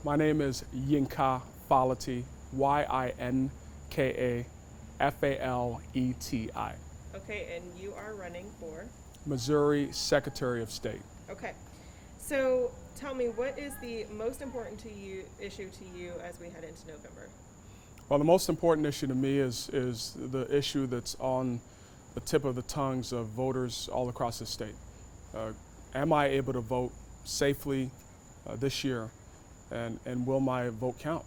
My name is Yinka Faleti, Y-I-N-K-A-F-A-L-E-T-I. Okay, and you are running for? Missouri Secretary of State. Okay. So tell me, what is the most important issue to you as we head into November? Well, the most important issue to me is the issue that's on the tip of the tongues of voters all across the state. Am I able to vote safely this year, and will my vote count?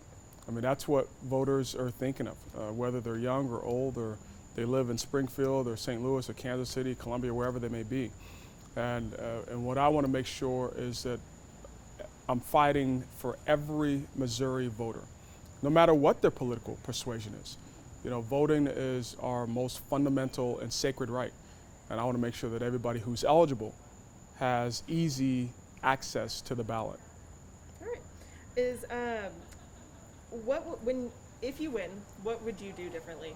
I mean, that's what voters are thinking of, whether they're young or old, or they live in Springfield or St. Louis or Kansas City, Columbia, wherever they may be. And what I want to make sure is that I'm fighting for every Missouri voter, no matter what their political persuasion is. You know, voting is our most fundamental and sacred right. And I want to make sure that everybody who's eligible has easy access to the ballot. All right. If you win, what would you do differently?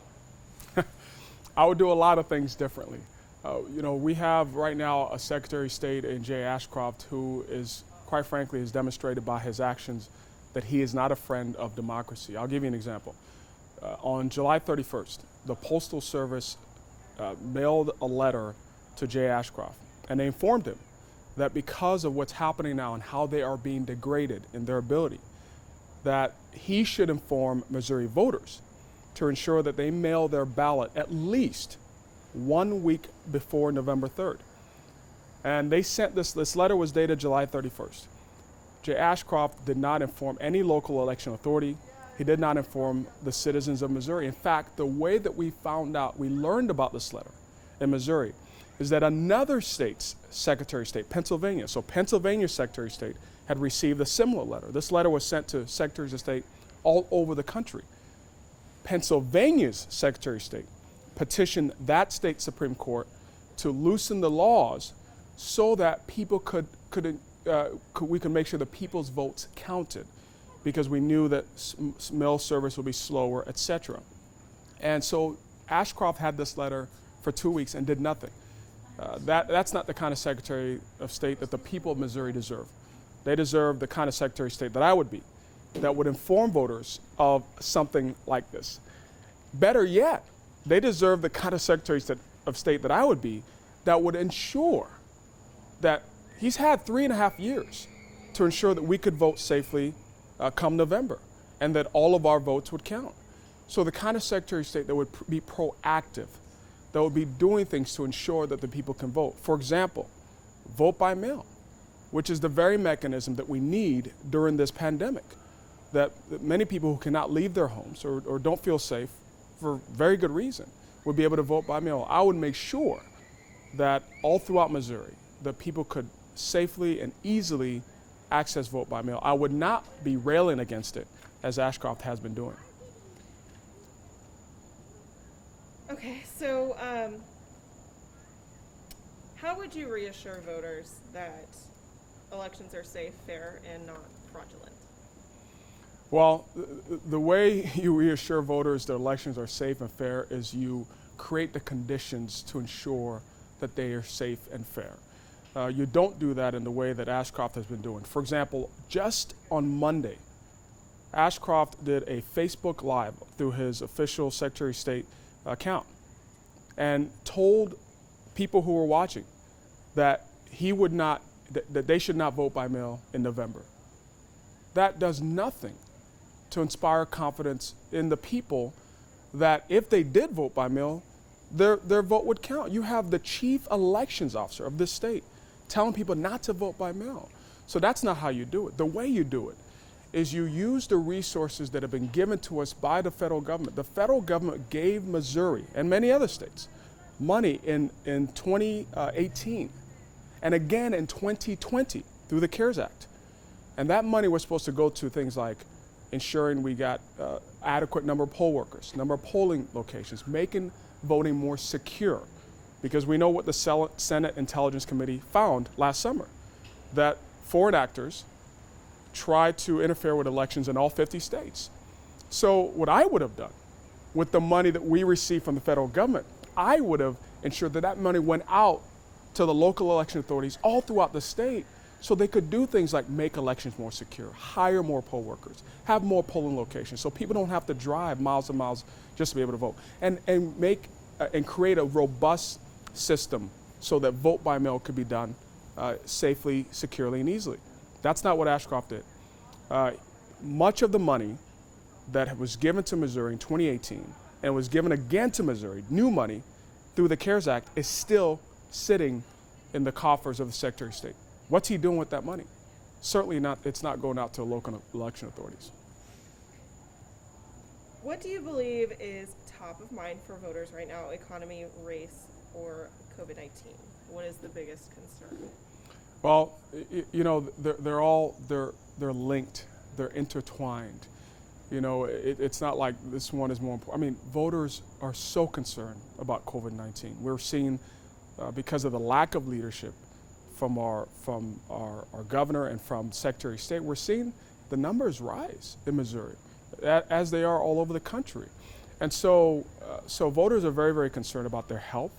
I would do a lot of things differently. You know, we have right now a Secretary of State in Jay Ashcroft who is, quite frankly, has demonstrated by his actions that he is not a friend of democracy. I'll give you an example. On July 31st, the Postal Service mailed a letter to Jay Ashcroft, and they informed him that because of what's happening now and how they are being degraded in their ability, that he should inform Missouri voters to ensure that they mail their ballot at least 1 week before November 3rd. And they sent this letter was dated July 31st. Jay Ashcroft did not inform any local election authority. He did not inform the citizens of Missouri. In fact, the way that we learned about this letter in Missouri, is that another state's Secretary of State, Pennsylvania, so Pennsylvania's Secretary of State had received a similar letter. This letter was sent to Secretaries of State all over the country. Pennsylvania's Secretary of State petitioned that state Supreme Court to loosen the laws so that people we could make sure the people's votes counted, because we knew that mail service would be slower, etc. And so Ashcroft had this letter for 2 weeks and did nothing. That's not the kind of Secretary of State that the people of Missouri deserve. They deserve the kind of Secretary of State that I would be, that would inform voters of something like this. Better yet, they deserve the kind of Secretary of State that I would be, that would ensure that he's had 3.5 years to ensure that we could vote safely come November, and that all of our votes would count. So the kind of Secretary of State that would be proactive, that would be doing things to ensure that the people can vote. For example, vote by mail, which is the very mechanism that we need during this pandemic, that many people who cannot leave their homes or don't feel safe for very good reason would be able to vote by mail. I would make sure that all throughout Missouri, that people could safely and easily access vote by mail. I would not be railing against it as Ashcroft has been doing. Okay, so how would you reassure voters that elections are safe, fair, and not fraudulent? Well, the way you reassure voters that elections are safe and fair is you create the conditions to ensure that they are safe and fair. You don't do that in the way that Ashcroft has been doing. For example, just on Monday, Ashcroft did a Facebook Live through his official Secretary of State account and told people who were watching that that they should not vote by mail in November. That does nothing to inspire confidence in the people that if they did vote by mail, their vote would count. You have the chief elections officer of this state telling people not to vote by mail. So that's not how you do it. The way you do it is you use the resources that have been given to us by the federal government. The federal government gave Missouri and many other states money in 2018 and again in 2020 through the CARES Act. And that money was supposed to go to things like ensuring we got adequate number of poll workers, number of polling locations, making voting more secure. Because we know what the Senate Intelligence Committee found last summer, that foreign actors tried to interfere with elections in all 50 states. So what I would have done with the money that we received from the federal government, I would have ensured that that money went out to the local election authorities all throughout the state So they could do things like make elections more secure, hire more poll workers, have more polling locations so people don't have to drive miles and miles just to be able to vote. And create a robust system so that vote by mail could be done safely, securely, and easily. That's not what Ashcroft did. Much of the money that was given to Missouri in 2018 and was given again to Missouri, new money, through the CARES Act, is still sitting in the coffers of the Secretary of State. What's he doing with that money? Certainly not, it's not going out to local election authorities. What do you believe is top of mind for voters right now, economy, race, or COVID-19? What is the biggest concern? Well, you know, they're linked, they're intertwined. You know, it's not like this one is more important. I mean, voters are so concerned about COVID-19. We're seeing, because of the lack of leadership from our governor and from Secretary of State, we're seeing the numbers rise in Missouri, as they are all over the country. And so voters are very, very concerned about their health.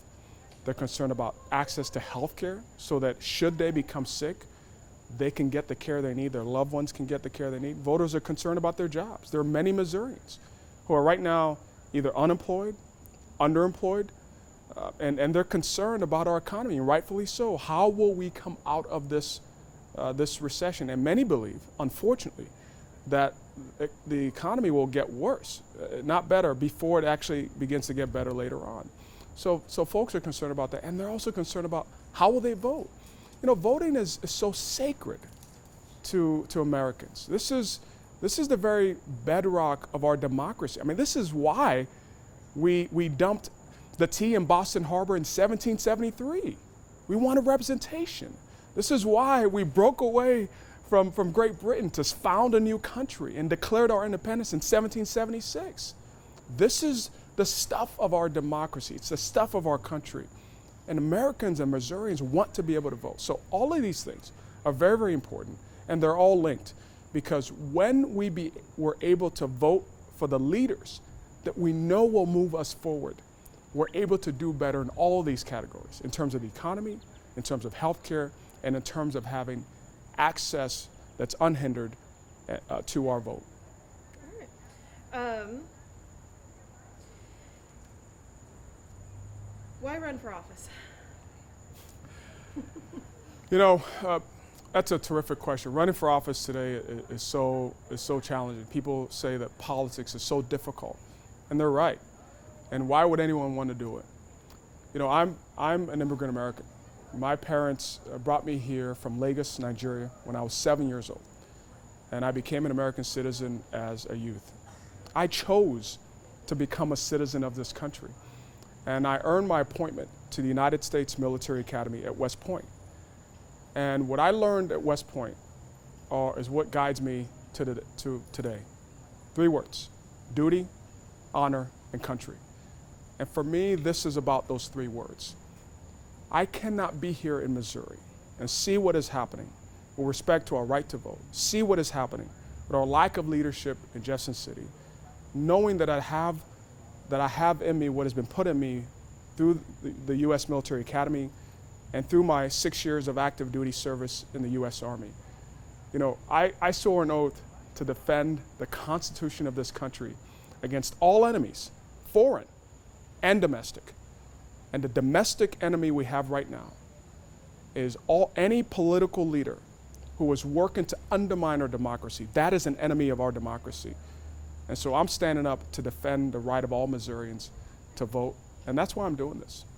They're concerned about access to health care so that should they become sick, they can get the care they need, their loved ones can get the care they need. Voters are concerned about their jobs. There are many Missourians who are right now either unemployed, underemployed, and they're concerned about our economy, and rightfully so. How will we come out of this recession? And many believe, unfortunately, that the economy will get worse, not better, before it actually begins to get better later on. So folks are concerned about that, and they're also concerned about how will they vote. You know, voting is so sacred to Americans. This is the very bedrock of our democracy. I mean, this is why we dumped the tea in Boston Harbor in 1773. We wanted representation. This is why we broke away from Great Britain to found a new country and declared our independence in 1776. This is the stuff of our democracy. It's the stuff of our country. And Americans and Missourians want to be able to vote. So all of these things are very, very important, and they're all linked, because when we're able to vote for the leaders that we know will move us forward, we're able to do better in all of these categories, in terms of the economy, in terms of healthcare, and in terms of having access that's unhindered to our vote. All right. Why run for office? You know, that's a terrific question. Running for office today is so challenging. People say that politics is so difficult, and they're right. And why would anyone want to do it? You know, I'm an immigrant American. My parents brought me here from Lagos, Nigeria, when I was 7 years old, and I became an American citizen as a youth. I chose to become a citizen of this country, and I earned my appointment to the United States Military Academy at West Point. And what I learned at West Point is what guides me to today. 3 words: duty, honor, and country. And for me, this is about those 3 words. I cannot be here in Missouri and see what is happening with respect to our right to vote, see what is happening with our lack of leadership in Jefferson City, knowing that I have in me what has been put in me through the U.S. Military Academy and through my 6 years of active duty service in the U.S. Army. You know, I swore an oath to defend the Constitution of this country against all enemies, foreign and domestic. And the domestic enemy we have right now is any political leader who is working to undermine our democracy. That is an enemy of our democracy. And so I'm standing up to defend the right of all Missourians to vote, and that's why I'm doing this.